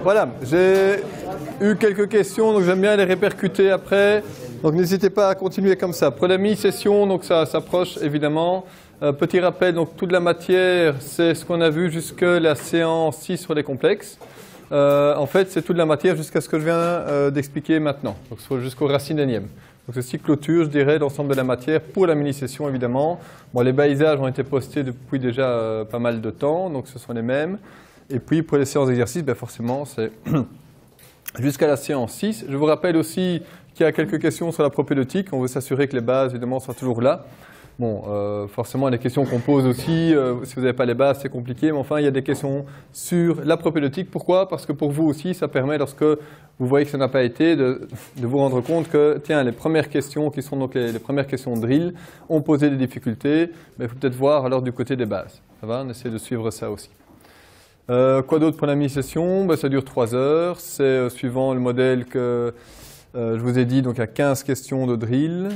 Voilà, j'ai eu quelques questions, donc j'aime bien les répercuter après. Donc n'hésitez pas à continuer comme ça. Pour la mi-session, donc ça s'approche évidemment. Petit rappel, donc toute la matière, c'est ce qu'on a vu jusque la séance 6 sur les complexes. En fait, c'est toute la matière jusqu'à ce que je viens d'expliquer maintenant, donc jusqu'aux racines énièmes. Donc ceci clôture, je dirais, l'ensemble de la matière pour la mini-session évidemment. Bon, les balisages ont été postés depuis déjà pas mal de temps, donc ce sont les mêmes. Et puis pour les séances d'exercice, ben forcément, c'est jusqu'à la séance 6. Je vous rappelle aussi qu'il y a quelques questions sur la propédeutique. On veut s'assurer que les bases, évidemment, soient toujours là. Bon, forcément, les questions qu'on pose aussi, si vous n'avez pas les bases, c'est compliqué. Mais enfin, il y a des questions sur la propédeutique. Pourquoi? Parce que pour vous aussi, ça permet, lorsque vous voyez que ça n'a pas été, de vous rendre compte que, tiens, les premières questions, qui sont donc les premières questions de drill, ont posé des difficultés. Mais il faut peut-être voir alors du côté des bases. Ça va? On essaie de suivre ça aussi. Quoi d'autre pour la mi-session? Ben, ça dure 3 heures. C'est suivant le modèle que je vous ai dit, donc il y a 15 questions de drill.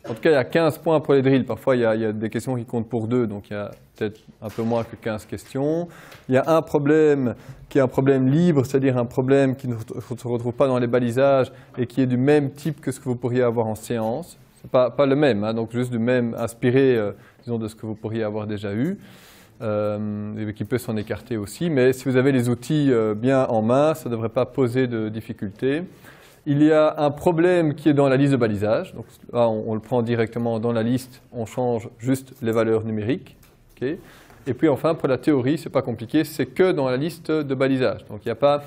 En tout cas, il y a 15 points pour les drills. Parfois, il y a des questions qui comptent pour 2, donc il y a peut-être un peu moins que 15 questions. Il y a un problème qui est un problème libre, c'est-à-dire un problème qui ne se retrouve pas dans les balisages et qui est du même type que ce que vous pourriez avoir en séance. Ce n'est pas le même, hein, donc juste du même inspiré, disons, de ce que vous pourriez avoir déjà eu. Et qui peut s'en écarter aussi. Mais si vous avez les outils bien en main, ça ne devrait pas poser de difficultés. Il y a un problème qui est dans la liste de balisage. Donc là, on le prend directement dans la liste, on change juste les valeurs numériques. Okay. Et puis enfin, pour la théorie, ce n'est pas compliqué, c'est que dans la liste de balisage. Donc il n'y a pas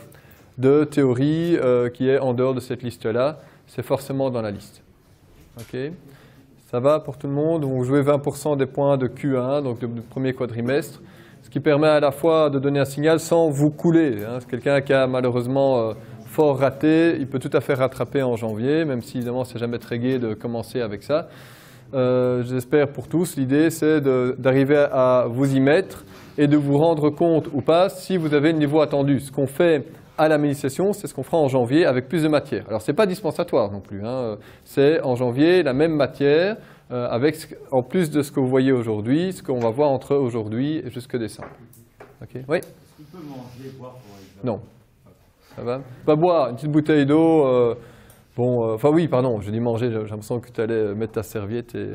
de théorie qui est en dehors de cette liste-là, c'est forcément dans la liste. Okay. Ça va pour tout le monde? Vous jouez 20% des points de Q1, donc du premier quadrimestre, ce qui permet à la fois de donner un signal sans vous couler. Hein. Quelqu'un qui a malheureusement fort raté, il peut tout à fait rattraper en janvier, même si évidemment c'est jamais très gai de commencer avec ça. J'espère pour tous, l'idée c'est d'arriver à vous y mettre et de vous rendre compte ou pas si vous avez le niveau attendu. Ce qu'on fait à la mini-session, c'est ce qu'on fera en janvier avec plus de matière. Alors ce n'est pas dispensatoire non plus, hein. C'est en janvier la même matière avec en plus de ce que vous voyez aujourd'hui, ce qu'on va voir entre aujourd'hui et jusque décembre. Okay. Oui? Est-ce qu'on peut manger, boire pour l'examen? Non. Ça va? Pas boire, une petite bouteille d'eau. Enfin oui, pardon, je dis manger, j'ai l'impression que tu allais mettre ta serviette et...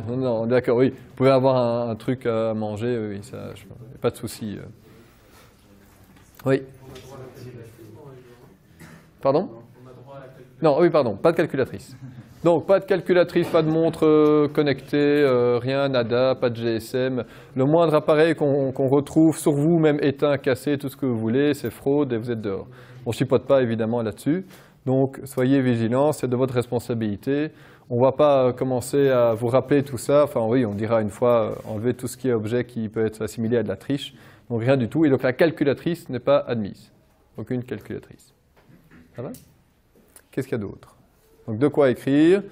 non, d'accord, oui. Vous pouvez avoir un truc à manger, oui, ça, pas de souci. Oui. Pardon? Non, oui, pardon, pas de calculatrice. Donc, pas de calculatrice, pas de montre connectée, rien, nada, pas de GSM. Le moindre appareil qu'on retrouve sur vous, même éteint, cassé, tout ce que vous voulez, c'est fraude et vous êtes dehors. On ne chipote pas évidemment là-dessus. Donc, soyez vigilants, c'est de votre responsabilité. On ne va pas commencer à vous rappeler tout ça. Enfin, oui, on dira une fois, enlever tout ce qui est objet qui peut être assimilé à de la triche. Donc, rien du tout. Et donc, la calculatrice n'est pas admise. Aucune calculatrice. Ça va? Qu'est-ce qu'il y a d'autre? Donc, de quoi écrire?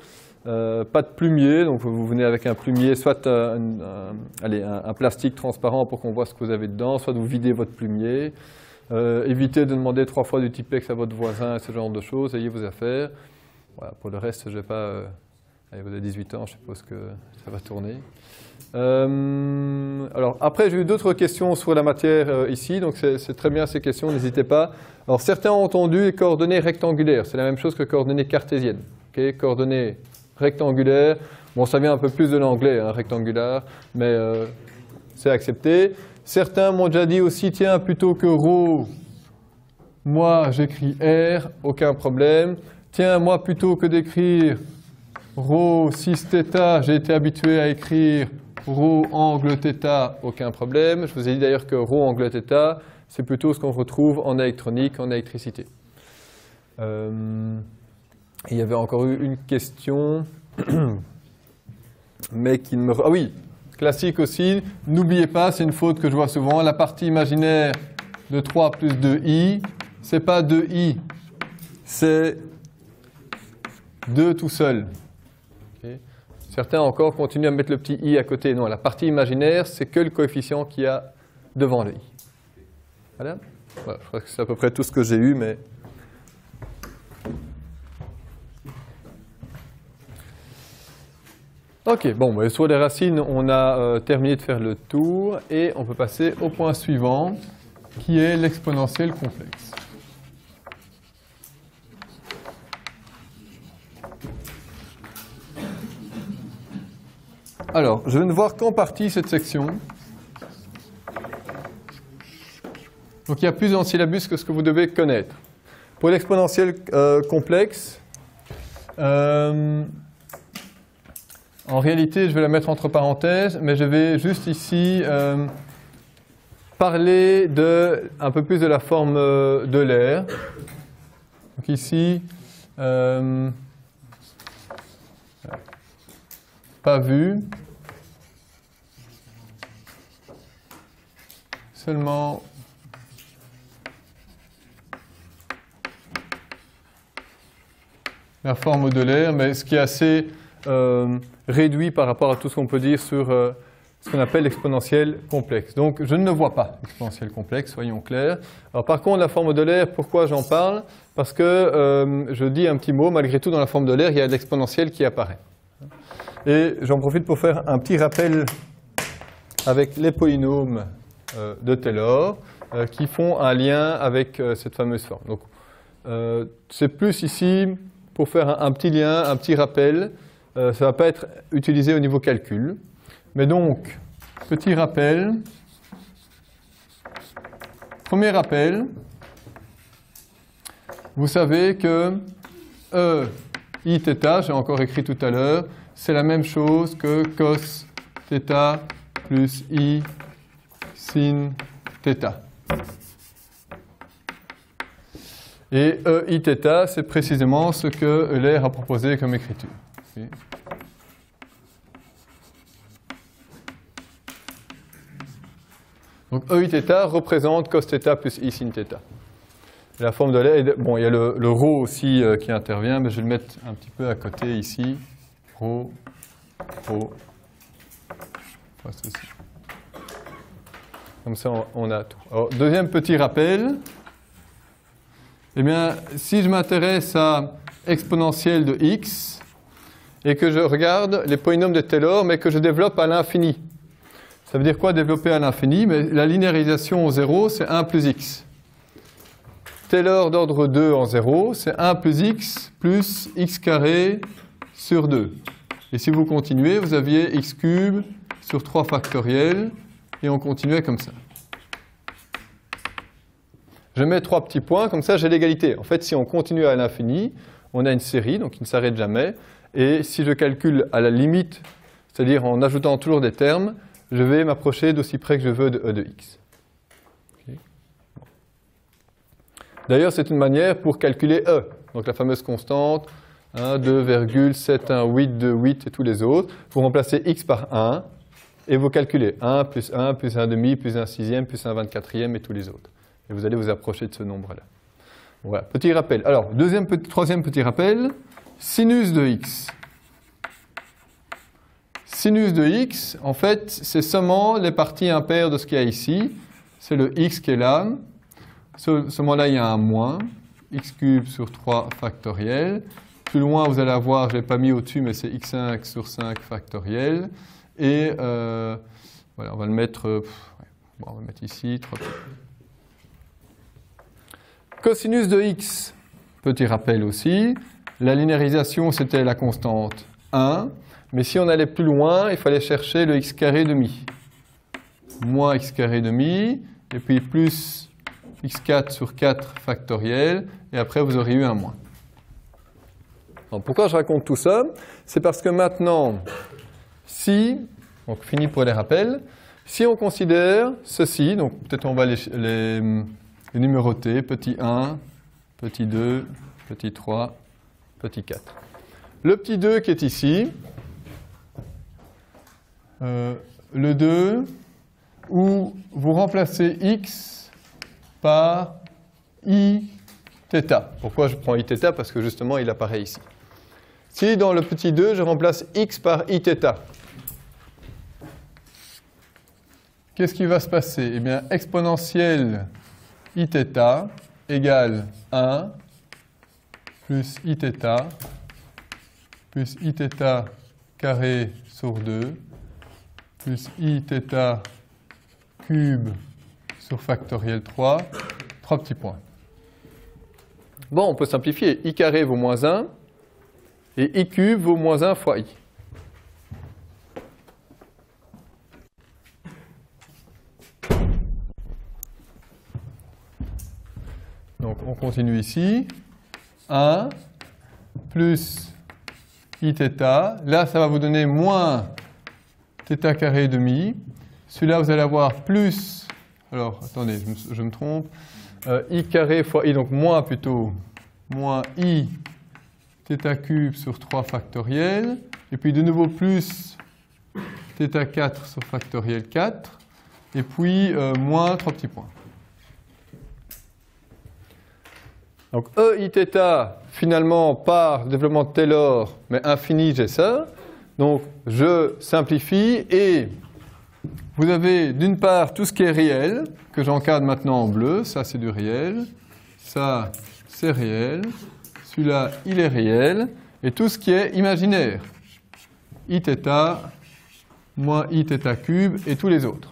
Pas de plumier. Donc, vous venez avec un plumier, soit un plastique transparent pour qu'on voit ce que vous avez dedans, soit vous videz votre plumier. Évitez de demander 3 fois du Tipex à votre voisin, ce genre de choses. Ayez vos affaires. Voilà, pour le reste, je vais pas... Allez, vous avez 18 ans, je suppose que ça va tourner. Alors, après, j'ai eu d'autres questions sur la matière ici. Donc, c'est très bien ces questions, n'hésitez pas. Alors, certains ont entendu les coordonnées rectangulaires. C'est la même chose que coordonnées cartésiennes. Okay, coordonnées rectangulaires. Bon, ça vient un peu plus de l'anglais, hein, rectangulaire, mais c'est accepté. Certains m'ont déjà dit aussi, tiens, plutôt que ρ, moi j'écris R, aucun problème. Tiens, moi plutôt que d'écrire ρ 6 θ, j'ai été habitué à écrire ρ angle θ, aucun problème. Je vous ai dit d'ailleurs que ρ angle θ, c'est plutôt ce qu'on retrouve en électronique, en électricité. Il y avait encore eu une question, mais qui ne me... Ah oui, classique aussi, n'oubliez pas, c'est une faute que je vois souvent, la partie imaginaire de 3 plus 2i, c'est pas 2i, c'est 2 tout seul. Okay. Certains encore continuent à mettre le petit i à côté. Non, la partie imaginaire, c'est que le coefficient qu'il y a devant le i. Voilà. Voilà, je crois que c'est à peu près tout ce que j'ai eu, mais... Ok, bon, bah, sur les racines, on a terminé de faire le tour et on peut passer au point suivant qui est l'exponentielle complexe. Alors, je vais ne voir qu'en partie cette section. Donc il y a plus dans le syllabus que ce que vous devez connaître. Pour l'exponentielle complexe, en réalité, je vais la mettre entre parenthèses, mais je vais juste ici parler un peu plus de la forme d'Euler. Donc ici, pas vu, seulement la forme d'Euler, mais ce qui est assez réduit par rapport à tout ce qu'on peut dire sur ce qu'on appelle l'exponentielle complexe. Donc je ne le vois pas, l'exponentielle complexe, soyons clairs. Alors par contre, la forme d'Euler, pourquoi j'en parle? Parce que je dis un petit mot, malgré tout dans la forme d'Euler, il y a de l'exponentielle qui apparaît. Et j'en profite pour faire un petit rappel avec les polynômes de Taylor qui font un lien avec cette fameuse forme. Donc c'est plus ici pour faire un petit lien, un petit rappel. Ça ne va pas être utilisé au niveau calcul. Mais donc, petit rappel. Premier rappel. Vous savez que E, I, θ, j'ai encore écrit tout à l'heure, c'est la même chose que cos θ plus I sin θ. Et E, I, θ, c'est précisément ce que Euler a proposé comme écriture. Okay. Donc E, I, θ représente cos θ plus I sin θ. La forme d'Euler, bon, il y a le ρ aussi qui intervient, mais je vais le mettre un petit peu à côté ici. ρ, ceci. Comme ça, on a tout. Alors, deuxième petit rappel. Eh bien, si je m'intéresse à exponentielle de x et que je regarde les polynômes de Taylor, mais que je développe à l'infini. Ça veut dire quoi développer à l'infini? Mais la linéarisation au 0, c'est 1 plus x. Taylor d'ordre 2 en 0, c'est 1 plus x carré sur 2. Et si vous continuez, vous aviez x cube sur 3 factoriel, et on continuait comme ça. Je mets 3 petits points, comme ça j'ai l'égalité. En fait, si on continue à l'infini, on a une série, donc qui ne s'arrête jamais. Et si je calcule à la limite, c'est-à-dire en ajoutant toujours des termes, je vais m'approcher d'aussi près que je veux de E de x. Okay. Bon. D'ailleurs, c'est une manière pour calculer E, donc la fameuse constante, 1, 2,718, 2, 8 et tous les autres. Vous remplacez x par 1 et vous calculez 1 plus 1 plus 1 demi plus 1 sixième plus 1 24e et tous les autres. Et vous allez vous approcher de ce nombre-là. Voilà, petit rappel. Alors, troisième petit rappel, sinus de x. Sinus de x, en fait, c'est seulement les parties impaires de ce qu'il y a ici. C'est le x qui est là. Ce moment-là, il y a un moins. X cube sur 3 factoriel. Plus loin, vous allez avoir, je ne l'ai pas mis au-dessus, mais c'est x5 sur 5 factoriel. Et voilà, on va le mettre, on va le mettre ici. 3. Cosinus de x, petit rappel aussi. La linéarisation, c'était la constante 1. Mais si on allait plus loin, il fallait chercher le x carré demi. Moins x carré demi, et puis plus x4 sur 4 factoriel, et après vous auriez eu un moins. Alors, pourquoi je raconte tout ça? C'est parce que maintenant, si, donc fini pour les rappels, si on considère ceci, donc peut-être on va les numéroter, petit 1, petit 2, petit 3, petit 4. Le petit 2 qui est ici, le 2, où vous remplacez x par i θ. Pourquoi je prends i θ? Parce que justement il apparaît ici. Si dans le petit 2, je remplace x par i θ, qu'est-ce qui va se passer? Eh bien, exponentielle i θ égale 1 plus i θ plus i θ carré sur 2 plus I θ cube sur factoriel 3, 3 petits points. Bon, on peut simplifier. I carré vaut moins 1 et I cube vaut moins 1 fois I. Donc on continue ici. 1 plus I θ. Là, ça va vous donner moins θ carré demi. Celui-là, vous allez avoir plus, alors attendez, je me trompe, I carré fois I, donc moins plutôt, moins I θ cube sur 3 factoriel, et puis de nouveau plus θ 4 sur factoriel 4, et puis moins 3 petits points. Donc E I θ, finalement, par développement de Taylor, mais infini, j'ai ça. Donc je simplifie et vous avez d'une part tout ce qui est réel, que j'encadre maintenant en bleu, ça c'est du réel, ça c'est réel, celui-là il est réel, et tout ce qui est imaginaire, I θ moins I θ cube et tous les autres.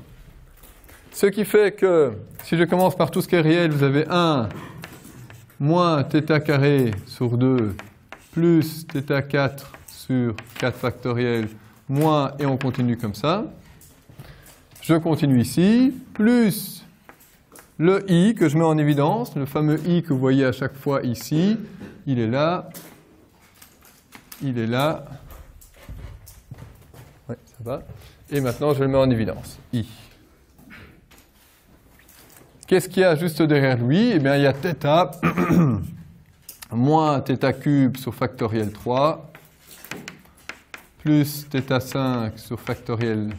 Ce qui fait que si je commence par tout ce qui est réel, vous avez 1 moins θ carré sur 2 plus θ 4 sur 4 factoriel moins, et on continue comme ça. Je continue ici, plus le I que je mets en évidence, le fameux I que vous voyez à chaque fois ici, il est là, il est là, ouais, ça va, et maintenant je le mets en évidence, I. Qu'est-ce qu'il y a juste derrière lui? Eh bien, il y a θ moins θ cube sur factoriel 3, plus θ 5 sur factoriel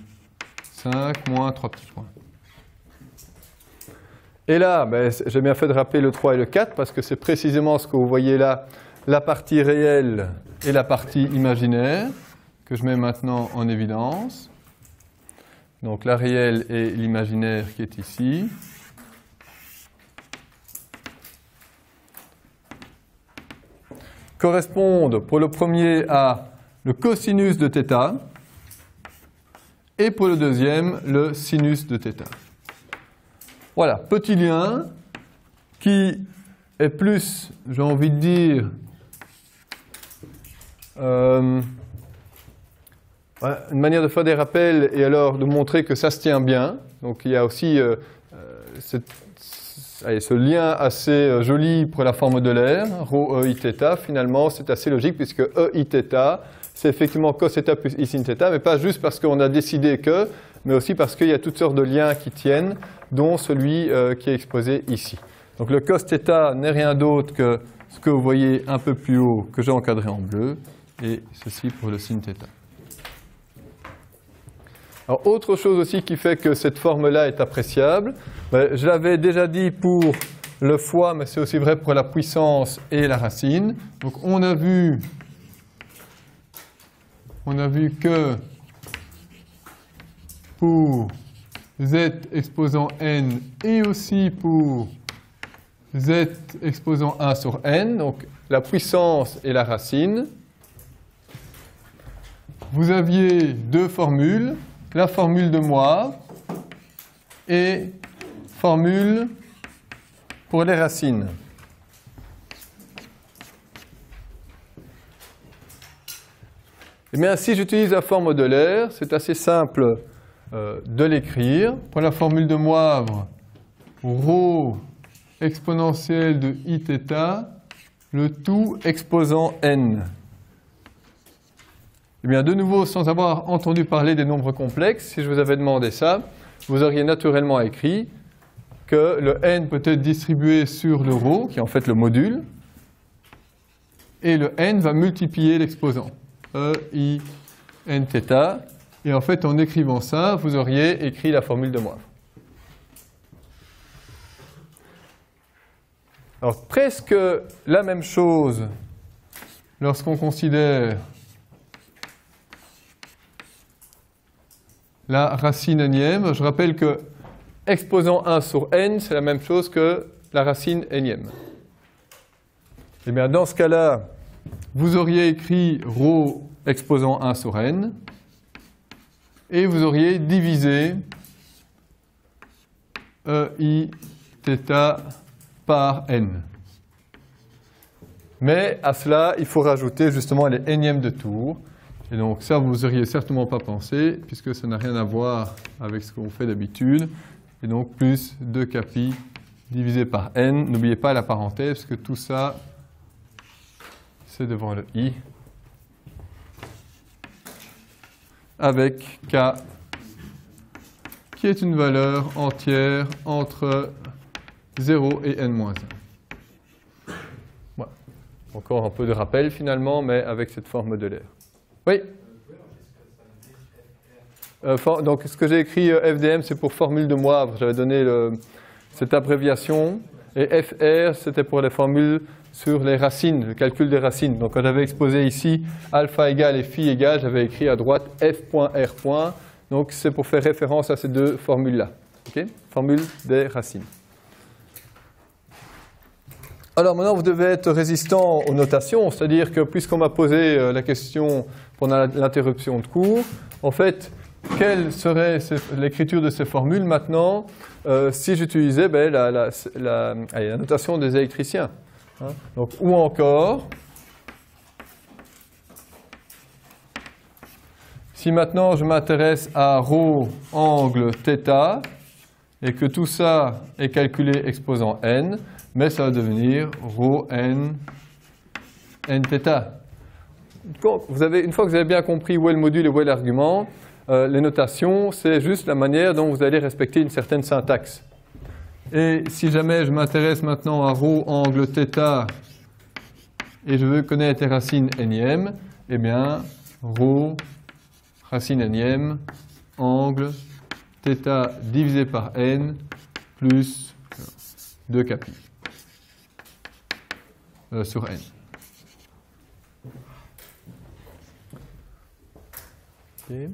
5, moins 3 petits points. Et là, ben, j'ai bien fait de rappeler le 3 et le 4, parce que c'est précisément ce que vous voyez là, la partie réelle et la partie imaginaire, que je mets maintenant en évidence. Donc la réelle et l'imaginaire qui est ici. Correspondent pour le premier à le cosinus de θ et pour le deuxième le sinus de θ. Voilà, petit lien qui est plus, j'ai envie de dire, une manière de faire des rappels et alors de montrer que ça se tient bien. Donc il y a aussi ce lien assez joli pour la forme de l'air, ρ e i θ, finalement c'est assez logique puisque e i θ c'est effectivement cos θ plus i sin θ, mais pas juste parce qu'on a décidé que, mais aussi parce qu'il y a toutes sortes de liens qui tiennent, dont celui qui est exposé ici. Donc le cos θ n'est rien d'autre que ce que vous voyez un peu plus haut, que j'ai encadré en bleu, et ceci pour le sin θ. Alors, autre chose aussi qui fait que cette forme-là est appréciable, je l'avais déjà dit pour le fois, mais c'est aussi vrai pour la puissance et la racine. Donc on a vu que pour z exposant n et aussi pour z exposant 1 sur n, donc la puissance et la racine, vous aviez deux formules, la formule de Moivre et formule pour les racines. Et bien, si j'utilise la forme de l'air, c'est assez simple de l'écrire. Pour la formule de Moivre, ρ exponentielle de i θ, le tout exposant n. Eh bien, de nouveau, sans avoir entendu parler des nombres complexes, si je vous avais demandé ça, vous auriez naturellement écrit que le n peut être distribué sur le ρ, qui est en fait le module, et le n va multiplier l'exposant, e, i, n θ, et en fait, en écrivant ça, vous auriez écrit la formule de Moivre. Alors, presque la même chose lorsqu'on considère la racine énième. Je rappelle que exposant 1 sur n, c'est la même chose que la racine énième. Et bien, dans ce cas-là, vous auriez écrit ρ exposant 1 sur n, et vous auriez divisé EIθ par n. Mais à cela, il faut rajouter justement les énièmes de tour. Et donc ça, vous n'auriez certainement pas pensé, puisque ça n'a rien à voir avec ce qu'on fait d'habitude. Et donc plus 2κ divisé par n. N'oubliez pas la parenthèse, parce que tout ça, c'est devant le i, avec k, qui est une valeur entière entre 0 et n-1. Voilà. Encore un peu de rappel finalement, mais avec cette forme modulaire. Oui. Donc ce que j'ai écrit FDM, c'est pour formule de Moivre. J'avais donné cette abréviation. Et FR, c'était pour les formules sur les racines, le calcul des racines. Donc quand j'avais exposé ici alpha égale et phi égale, j'avais écrit à droite f.r. Donc c'est pour faire référence à ces deux formules-là. Okay? Formule des racines. Alors maintenant, vous devez être résistant aux notations, c'est-à-dire que puisqu'on m'a posé la question pendant l'interruption de cours, en fait, quelle serait l'écriture de ces formules maintenant si j'utilisais la notation des électriciens, hein? Donc, ou encore, si maintenant je m'intéresse à ρ angle θ et que tout ça est calculé exposant n, mais ça va devenir ρ n θ. Une fois que vous avez bien compris où est le module et où est l'argument, les notations, c'est juste la manière dont vous allez respecter une certaine syntaxe. Et si jamais je m'intéresse maintenant à ρ angle θ et je veux connaître les racines énièmes, eh bien, ρ racine énième angle θ divisé par n plus 2κ sur n. Okay.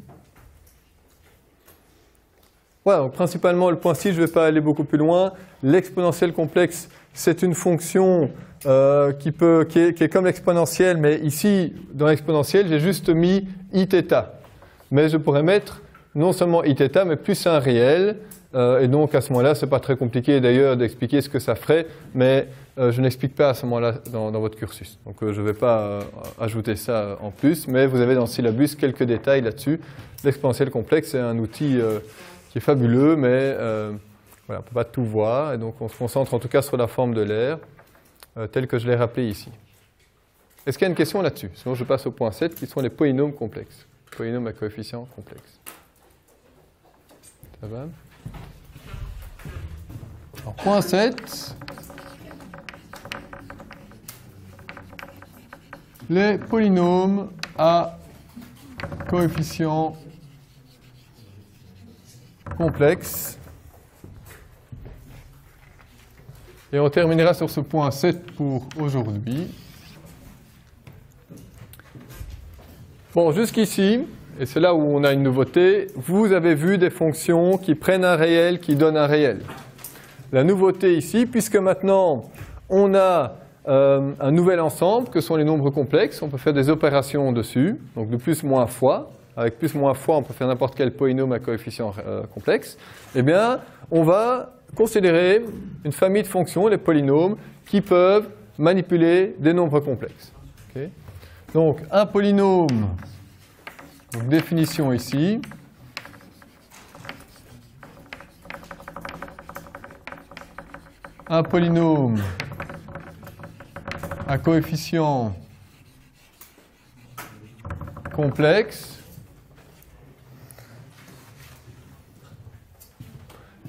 Voilà, donc principalement le point 6, je ne vais pas aller beaucoup plus loin. L'exponentielle complexe, c'est une fonction qui est comme l'exponentielle, mais ici, dans l'exponentielle, j'ai juste mis Iθ. Mais je pourrais mettre non seulement Iθ, mais plus un réel. Et donc à ce moment-là, ce n'est pas très compliqué d'ailleurs d'expliquer ce que ça ferait, mais je n'explique pas à ce moment-là dans votre cursus. Donc je ne vais pas ajouter ça en plus, mais vous avez dans le syllabus quelques détails là-dessus. L'exponentielle complexe, c'est un outil qui est fabuleux, mais voilà, on ne peut pas tout voir, et donc on se concentre en tout cas sur la forme de l'air, telle que je l'ai rappelée ici. Est-ce qu'il y a une question là-dessus? Sinon je passe au point 7, qui sont les polynômes complexes. Polynômes à coefficients complexes. Ça va? Alors, point 7. Les polynômes à coefficients complexes. Et on terminera sur ce point 7 pour aujourd'hui. Bon, jusqu'ici, et c'est là où on a une nouveauté, vous avez vu des fonctions qui prennent un réel, qui donnent un réel. La nouveauté ici, puisque maintenant on a un nouvel ensemble que sont les nombres complexes, on peut faire des opérations dessus, donc de plus moins fois. Avec plus moins fois, on peut faire n'importe quel polynôme à coefficient complexe. Eh bien, on va considérer une famille de fonctions, les polynômes, qui peuvent manipuler des nombres complexes. Okay. Donc, un polynôme, donc définition ici. Un polynôme à coefficient complexe.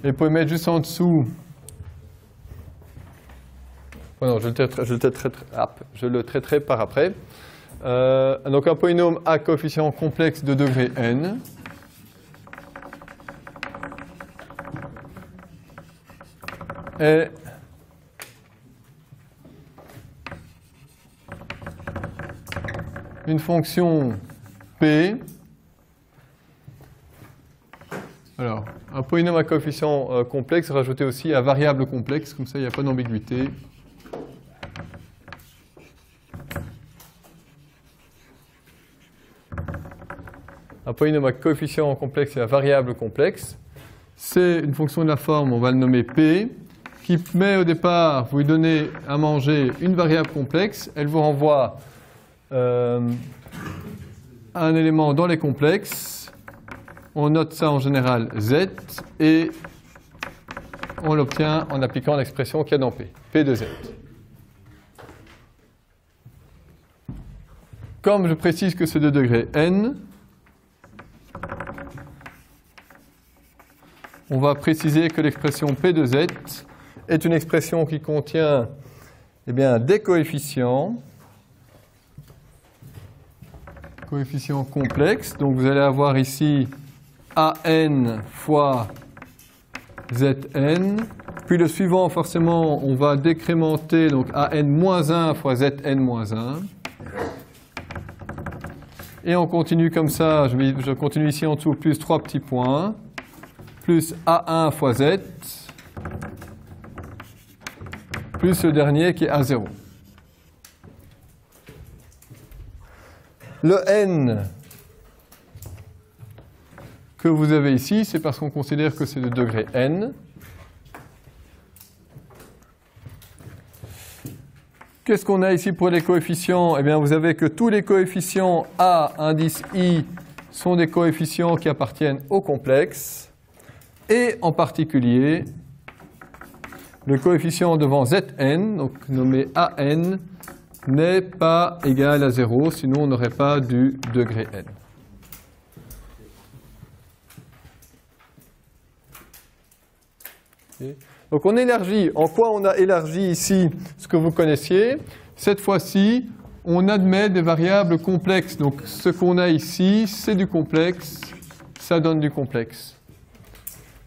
Et vous pouvez mettre juste en dessous. Oh non, je le traiterai par après. Donc un polynôme à coefficient complexe de degré n. Et une fonction p. Alors, un polynôme à coefficient complexe, rajouter aussi à variable complexe, comme ça il n'y a pas d'ambiguïté. polynôme avec coefficient complexe et à variable complexe. C'est une fonction de la forme, on va le nommer P, qui met au départ, vous lui donnez à manger une variable complexe, elle vous renvoie un élément dans les complexes, on note ça en général Z, et on l'obtient en appliquant l'expression qu'il y a dans P, P de Z. Comme je précise que c'est de degré n, on va préciser que l'expression P de Z est une expression qui contient des coefficients complexes. Donc vous allez avoir ici AN fois Zn. Puis le suivant, forcément, on va décrémenter, donc AN-1 fois Zn-1. Et on continue comme ça, je continue ici en dessous, plus 3 petits points, plus A1 fois Z, plus le dernier qui est A0. Le n que vous avez ici, c'est parce qu'on considère que c'est de degré n. Qu'est-ce qu'on a ici pour les coefficients? Eh bien, vous avez que tous les coefficients A, indice I, sont des coefficients qui appartiennent au complexe. Et en particulier, le coefficient devant Zn, donc nommé An, n'est pas égal à 0, sinon on n'aurait pas du degré n. Okay. Donc on élargit. En quoi on a élargi ici ce que vous connaissiez? Cette fois-ci, on admet des variables complexes. Donc ce qu'on a ici, c'est du complexe, ça donne du complexe.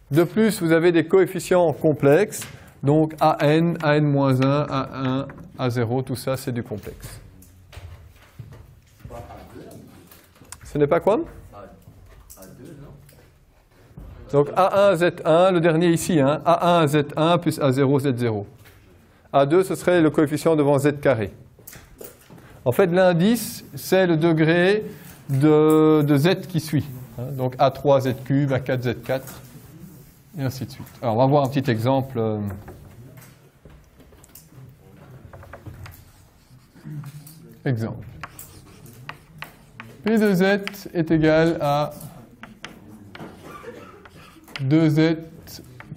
De plus, vous avez des coefficients complexes. Donc AN, AN-1, A1, A0, tout ça c'est du complexe. Ce n'est pas quoi? Donc A1, Z1, le dernier ici, hein, A1, Z1 plus A0, Z0. A2, ce serait le coefficient devant Z carré. En fait, l'indice, c'est le degré de Z qui suit. Hein, donc A3, Z cube, A4, Z4, et ainsi de suite. Alors, on va voir un petit exemple. Exemple. P de Z est égal à 2Z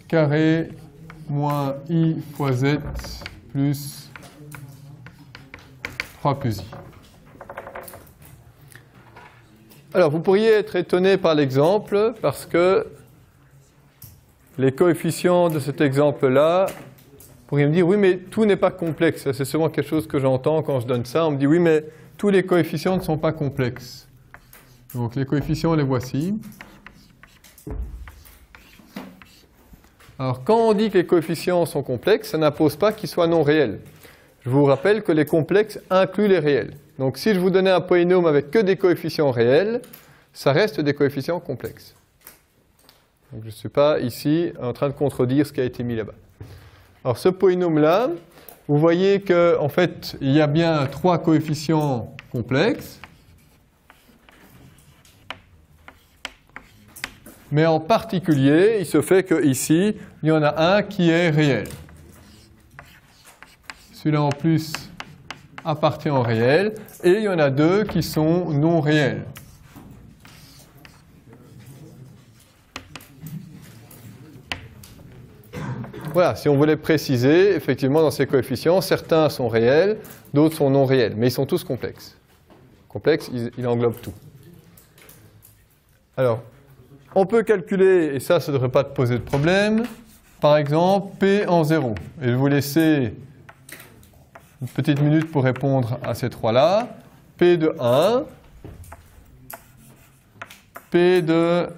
carré moins I fois Z plus 3 plus I. Alors, vous pourriez être étonné par l'exemple parce que les coefficients de cet exemple-là, vous pourriez me dire, oui, mais tout n'est pas complexe. C'est souvent quelque chose que j'entends quand je donne ça. On me dit, oui, mais tous les coefficients ne sont pas complexes. Donc, les coefficients, les voici. Alors, quand on dit que les coefficients sont complexes, ça n'impose pas qu'ils soient non réels. Je vous rappelle que les complexes incluent les réels. Donc, si je vous donnais un polynôme avec que des coefficients réels, ça reste des coefficients complexes. Donc, je ne suis pas ici en train de contredire ce qui a été mis là-bas. Alors, ce polynôme-là, vous voyez qu'en fait, il y a bien 3 coefficients complexes. Mais en particulier, il se fait qu'ici, il y en a un qui est réel. Celui-là, en plus, appartient au réel. Et il y en a 2 qui sont non réels. Voilà, si on voulait préciser, effectivement, dans ces coefficients, certains sont réels, d'autres sont non réels. Mais ils sont tous complexes. Complexe, il englobe tout. Alors, on peut calculer, et ça ne devrait pas te poser de problème, par exemple, P en 0. Et je vais vous laisser une petite minute pour répondre à ces trois-là. P de 1, P de,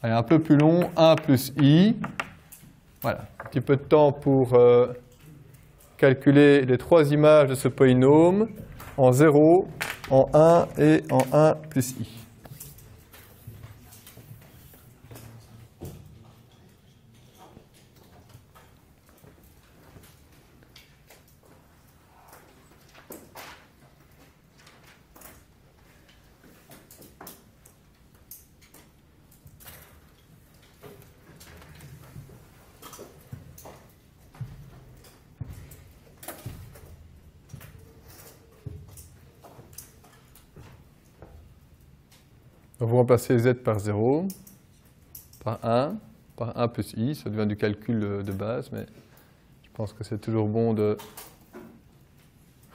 allez, un peu plus long, 1 plus I. Voilà, un petit peu de temps pour calculer les 3 images de ce polynôme en 0, en 1 et en 1 plus I. Vous remplacez z par 0, par 1 plus i, ça devient du calcul de base, mais je pense que c'est toujours bon de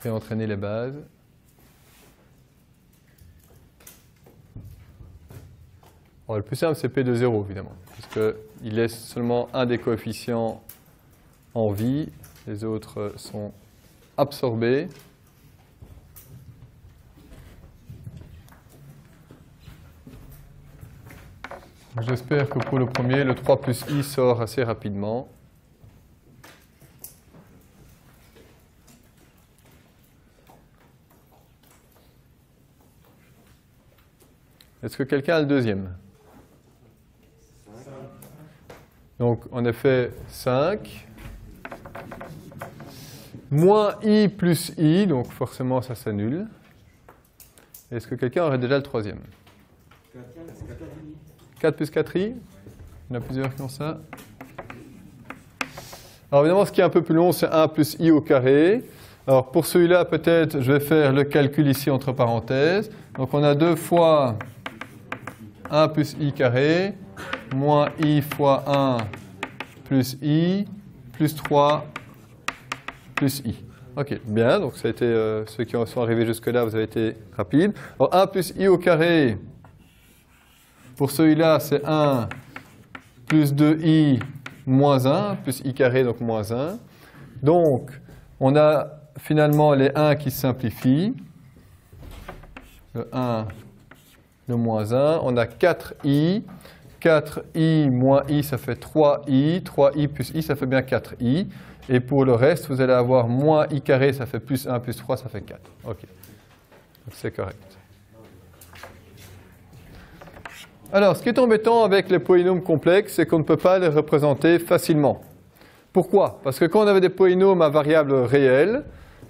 réentraîner les bases. Alors, le plus simple, c'est p de 0, évidemment, puisqu'il laisse seulement un des coefficients en vie, les autres sont absorbés. J'espère que pour le premier, le 3 plus i sort assez rapidement. Est-ce que quelqu'un a le deuxième? Donc, en effet, 5. Moins i plus i, donc forcément ça s'annule. Est-ce que quelqu'un aurait déjà le troisième? 4 plus 4i. Il y en a plusieurs qui ont ça. Alors évidemment, ce qui est un peu plus long, c'est 1 plus i au carré. Alors pour celui-là, peut-être, je vais faire le calcul ici entre parenthèses. Donc on a 2 fois 1 plus i carré, moins i fois 1 plus i, plus 3 plus i. Ok, bien, donc ça a été, ceux qui sont arrivés jusque-là, vous avez été rapides. Alors 1 plus i au carré, pour celui-là, c'est 1 plus 2i moins 1, plus i carré, donc moins 1. Donc, on a finalement les 1 qui se simplifient. Le 1, le moins 1. On a 4i. 4i moins i, ça fait 3i. 3i plus i, ça fait bien 4i. Et pour le reste, vous allez avoir moins i carré, ça fait plus 1 plus 3, ça fait 4. Ok, donc c'est correct. Alors, ce qui est embêtant avec les polynômes complexes, c'est qu'on ne peut pas les représenter facilement. Pourquoi? Parce que quand on avait des polynômes à variables réelles,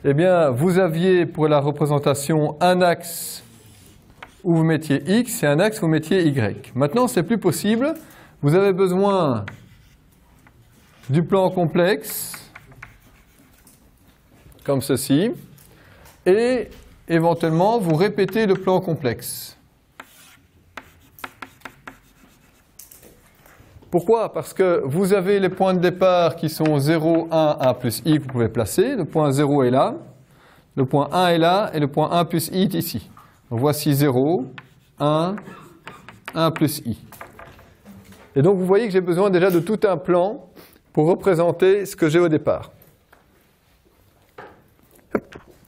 eh bien, vous aviez pour la représentation un axe où vous mettiez x et un axe où vous mettiez y. Maintenant, c'est plus possible. Vous avez besoin du plan complexe, comme ceci, et éventuellement, vous répétez le plan complexe. Pourquoi? Parce que vous avez les points de départ qui sont 0, 1, 1 plus i que vous pouvez placer. Le point 0 est là, le point 1 est là, et le point 1 plus i est ici. Donc voici 0, 1, 1 plus i. Et donc vous voyez que j'ai besoin déjà de tout un plan pour représenter ce que j'ai au départ.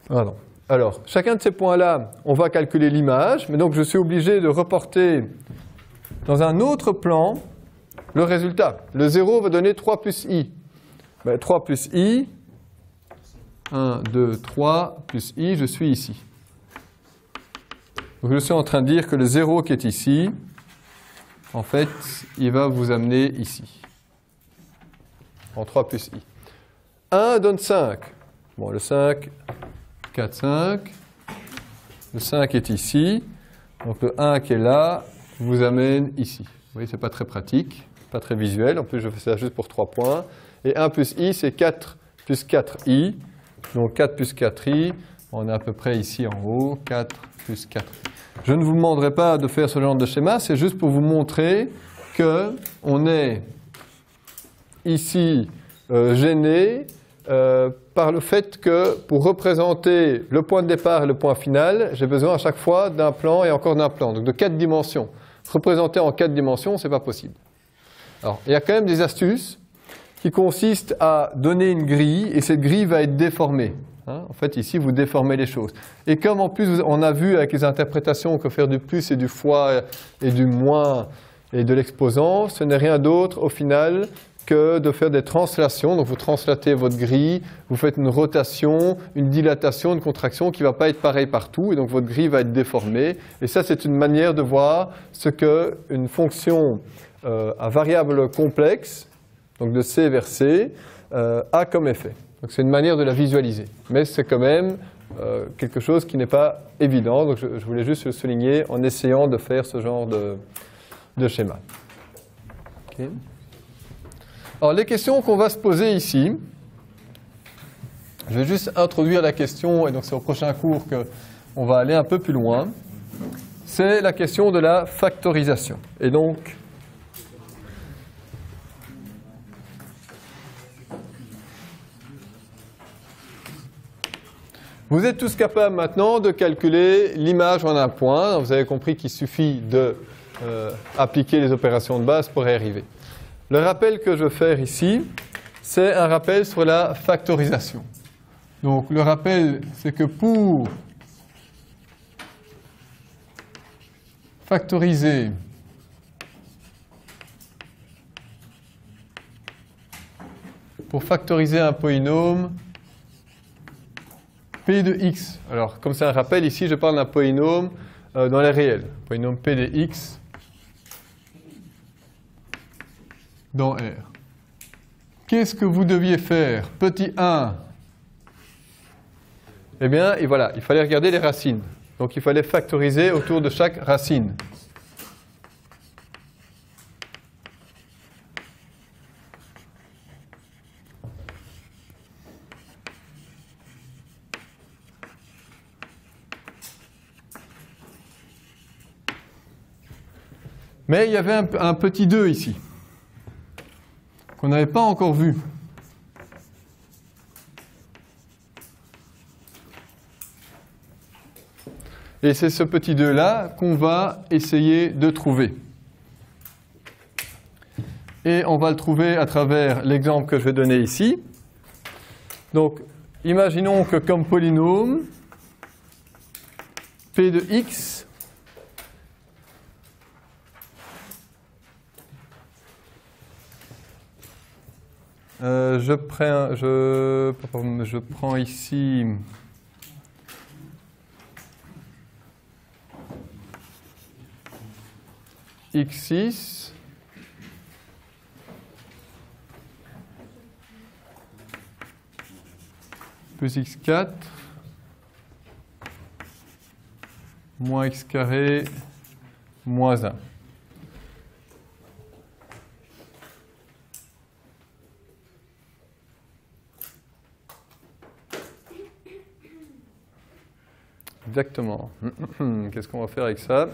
Pardon. Alors, chacun de ces points-là, on va calculer l'image, mais donc je suis obligé de reporter dans un autre plan le résultat. Le 0 va donner 3 plus i. Ben, 3 plus i, 1, 2, 3 plus i, je suis ici. Donc je suis en train de dire que le 0 qui est ici, en fait, il va vous amener ici. En 3 plus i. 1 donne 5. Bon, le 5, 4, 5. Le 5 est ici. Donc le 1 qui est là vous amène ici. Vous voyez, ce n'est pas très pratique. Pas très visuel, en plus je fais ça juste pour 3 points. Et 1 plus i, c'est 4 plus 4i. Donc 4 plus 4i, on est à peu près ici en haut, 4 plus 4i. Je ne vous demanderai pas de faire ce genre de schéma, c'est juste pour vous montrer qu'on est ici gêné par le fait que pour représenter le point de départ et le point final, j'ai besoin à chaque fois d'un plan et encore d'un plan, donc de 4 dimensions. Représenter en 4 dimensions, ce n'est pas possible. Alors, il y a quand même des astuces qui consistent à donner une grille et cette grille va être déformée. Hein? En fait, ici, vous déformez les choses. Et comme en plus, on a vu avec les interprétations que faire du plus et du fois et du moins et de l'exposant, ce n'est rien d'autre au final que de faire des translations. Donc, vous translatez votre grille, vous faites une rotation, une dilatation, une contraction qui ne va pas être pareille partout et donc votre grille va être déformée. Et ça, c'est une manière de voir ce qu'une fonction à variable complexe, donc de C vers C, a comme effet. Donc c'est une manière de la visualiser. Mais c'est quand même quelque chose qui n'est pas évident. Donc je voulais juste le souligner en essayant de faire ce genre de schéma. Okay. Alors les questions qu'on va se poser ici, je vais juste introduire la question, et donc c'est au prochain cours qu'on va aller un peu plus loin. c'est la question de la factorisation. Et donc, vous êtes tous capables maintenant de calculer l'image en un point. Vous avez compris qu'il suffit de appliquer les opérations de base pour y arriver. Le rappel que je veux faire ici, c'est un rappel sur la factorisation. Donc le rappel, c'est que pour factoriser un polynôme P de x. Alors, comme c'est un rappel, ici, je parle d'un polynôme dans les réels. Polynôme P de x dans R. Qu'est-ce que vous deviez faire? Petit 1. Eh bien, et voilà, il fallait regarder les racines. Donc, il fallait factoriser autour de chaque racine. Mais il y avait un petit 2 ici, qu'on n'avait pas encore vu. Et c'est ce petit 2-là qu'on va essayer de trouver. Et on va le trouver à travers l'exemple que je vais donner ici. Donc, imaginons que comme polynôme, P de x je prends ici x6 plus x4 moins x carré moins 1. Exactement. Qu'est-ce qu'on va faire avec ça?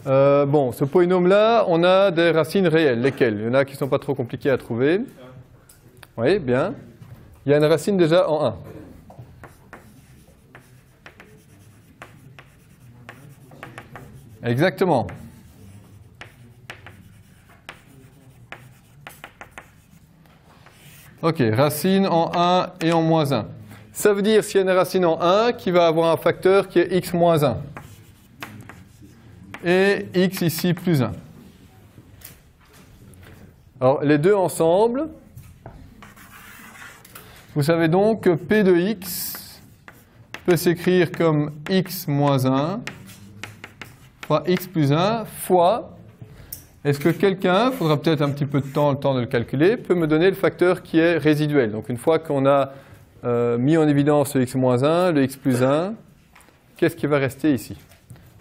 Bon, ce polynôme-là, on a des racines réelles. Lesquelles? Il y en a qui ne sont pas trop compliquées à trouver. Oui, bien. Il y a une racine déjà en 1. Exactement. Ok, racine en 1 et en moins 1. Ça veut dire s'il y a une racine en 1 qui va avoir un facteur qui est x moins 1. Et x ici plus 1. Alors les deux ensemble, vous savez donc que P de x peut s'écrire comme x moins 1 fois x plus 1 fois, est-ce que quelqu'un, il faudra peut-être un petit peu de temps, le temps de le calculer, peut me donner le facteur qui est résiduel. Donc une fois qu'on a mis en évidence le x moins 1, le x plus 1, qu'est-ce qui va rester ici?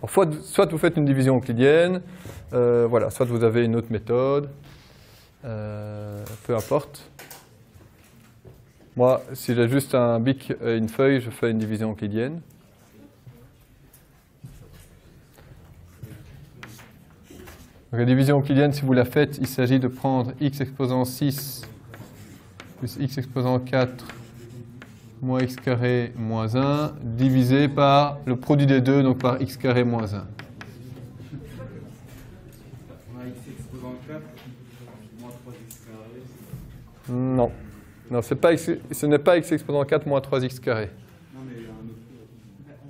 Alors, soit vous faites une division euclidienne, voilà, soit vous avez une autre méthode, peu importe. Moi, si j'ai juste un bic et une feuille, je fais une division euclidienne. Donc, la division euclidienne, si vous la faites, il s'agit de prendre x exposant 6 plus x exposant 4 moins x carré moins 1 divisé par le produit des deux, donc par x carré moins 1. On a x exposant 4 moins 3x carré. Non. Non, ce n'est pas x exposant 4 moins 3x carré. Non, mais il y a un autre.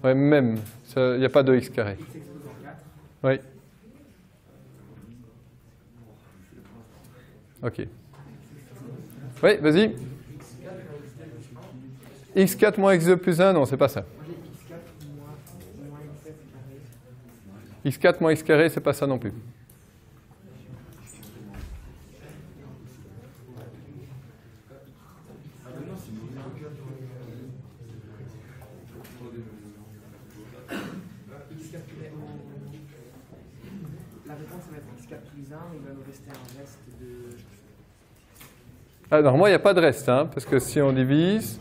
Oui, même. Il n'y a pas de x carré. X exposant 4. Oui. Ok. Oui, vas-y. x4 moins x2 plus 1, non, c'est pas ça. x4 moins x carré, c'est pas ça non plus. La réponse va être x4 plus 1, il va nous rester un reste de... Ah, normalement, il n'y a pas de reste, hein, parce que si on divise...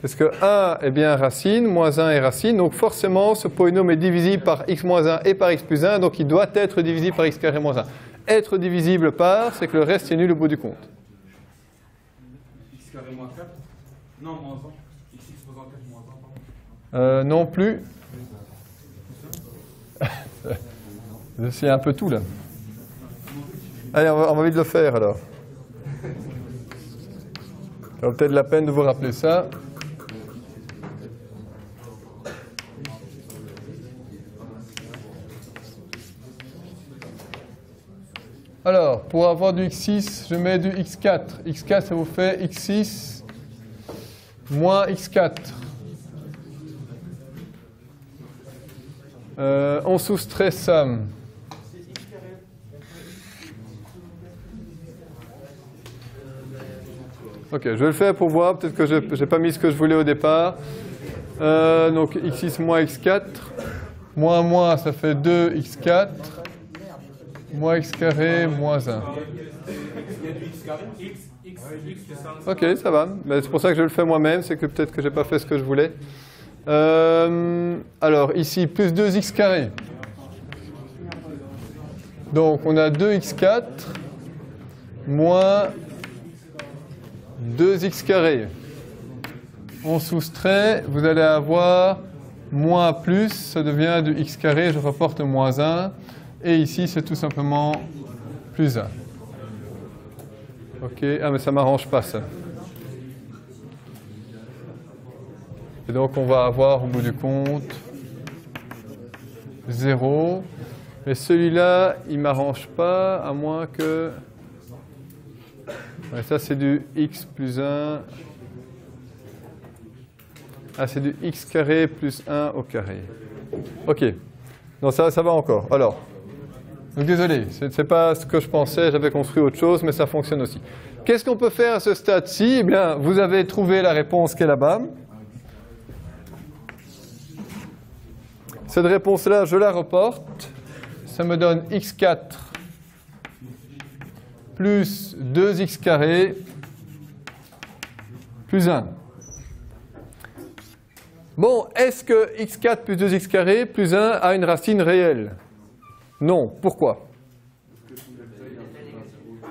Parce que 1 est bien racine, moins 1 est racine, donc forcément ce polynôme est divisible par x moins 1 et par x plus 1, donc il doit être divisible par x carré moins 1. Être divisible par, c'est que le reste est nul au bout du compte. X carré moins 4? Non, moins 1. X exposant 4 moins 1, pardon. Non plus. C'est un peu tout là. Allez, on va vite le faire alors. Ça vaut peut-être la peine de vous rappeler ça. Alors, pour avoir du x6, je mets du x4. x4, ça vous fait x6 moins x4. On soustrait somme. Ok, je vais le faire pour voir. Peut-être que je n'ai pas mis ce que je voulais au départ. Donc x6 moins x4. Moins moins, ça fait 2x4. Moins x carré, moins 1. Ok, ça va. C'est pour ça que je le fais moi-même. C'est que peut-être que je n'ai pas fait ce que je voulais. Alors, ici, plus 2x carré. Donc, on a 2x4 moins 2x carré. On soustrait, vous allez avoir moins plus, ça devient du x carré, je reporte moins 1. Et ici, c'est tout simplement plus 1. Ok, ah mais ça ne m'arrange pas ça. Et donc on va avoir au bout du compte 0. Mais celui-là, il ne m'arrange pas, à moins que... Ouais, ça c'est du x plus 1. Ah, c'est du x carré plus 1 au carré. Ok. Non, ça va encore. Alors, donc désolé, ce n'est pas ce que je pensais, j'avais construit autre chose, mais ça fonctionne aussi. Qu'est-ce qu'on peut faire à ce stade-ci? Eh bien, vous avez trouvé la réponse qui est là-bas. Cette réponse-là, je la reporte. Ça me donne x4 plus 2x carré plus 1. Bon, est-ce que x4 plus 2x carré plus 1 a une racine réelle? Non. Pourquoi?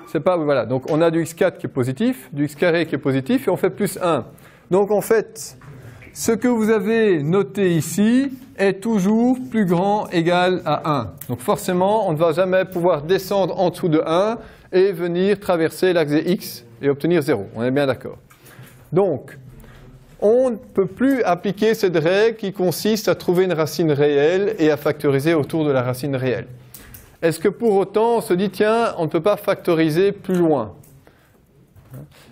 C'est pas, voilà. Donc on a du x4 qui est positif, du x carré qui est positif, et on fait plus 1. Donc en fait, ce que vous avez noté ici est toujours plus grand égal à 1. Donc forcément, on ne va jamais pouvoir descendre en dessous de 1 et venir traverser l'axe des x et obtenir 0. On est bien d'accord. Donc, on ne peut plus appliquer cette règle qui consiste à trouver une racine réelle et à factoriser autour de la racine réelle. Est-ce que pour autant on se dit, tiens, on ne peut pas factoriser plus loin?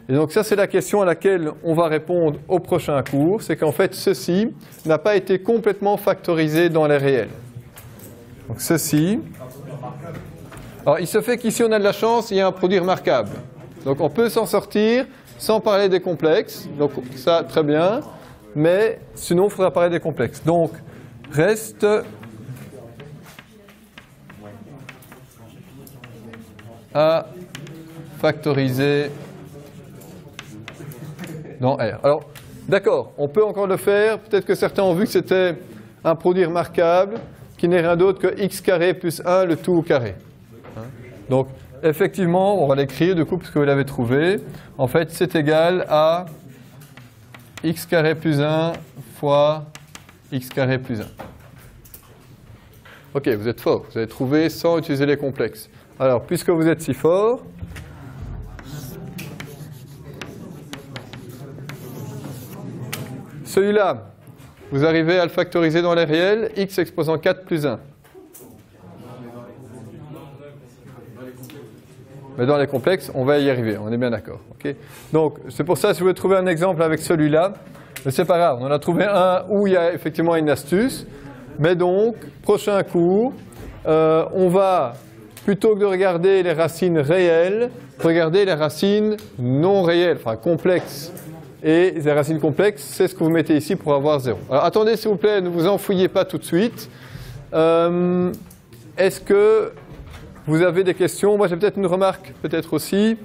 Et donc ça, c'est la question à laquelle on va répondre au prochain cours. C'est qu'en fait, ceci n'a pas été complètement factorisé dans les réels. Donc ceci... Alors, il se fait qu'ici, on a de la chance, il y a un produit remarquable. Donc on peut s'en sortir sans parler des complexes, donc ça, très bien, mais sinon, il faudra parler des complexes. Donc, reste à factoriser dans R. Alors, d'accord, on peut encore le faire, peut-être que certains ont vu que c'était un produit remarquable qui n'est rien d'autre que x carré plus 1, le tout au carré. Donc, effectivement, on va l'écrire du coup, puisque vous l'avez trouvé. En fait, c'est égal à x carré plus 1 fois x carré plus 1. Ok, vous êtes fort. Vous avez trouvé sans utiliser les complexes. Alors, puisque vous êtes si fort, celui-là, vous arrivez à le factoriser dans les réels, x exposant 4 plus 1. Mais dans les complexes, on va y arriver, on est bien d'accord. Okay, donc, c'est pour ça, si vous voulez trouver un exemple avec celui-là, mais c'est pas grave, on en a trouvé un où il y a effectivement une astuce. Mais donc, prochain cours, on va, plutôt que de regarder les racines réelles, regarder les racines non réelles, enfin complexes. Et les racines complexes, c'est ce que vous mettez ici pour avoir 0. Alors, attendez, s'il vous plaît, ne vous enfouillez pas tout de suite. Est-ce que vous avez des questions? Moi, j'ai peut-être une remarque, peut-être aussi.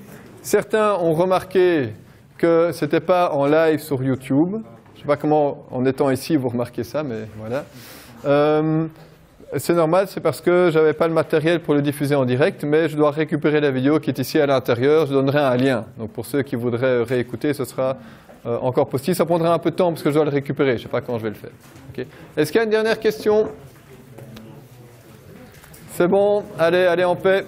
Certains ont remarqué que ce n'était pas en live sur YouTube. Je ne sais pas comment, en étant ici, vous remarquez ça, mais voilà. C'est normal, c'est parce que je n'avais pas le matériel pour le diffuser en direct, mais je dois récupérer la vidéo qui est ici à l'intérieur. Je donnerai un lien. Donc pour ceux qui voudraient réécouter, ce sera encore possible. Ça prendra un peu de temps parce que je dois le récupérer. Je ne sais pas quand je vais le faire. Okay. Est-ce qu'il y a une dernière question? C'est bon, allez en paix.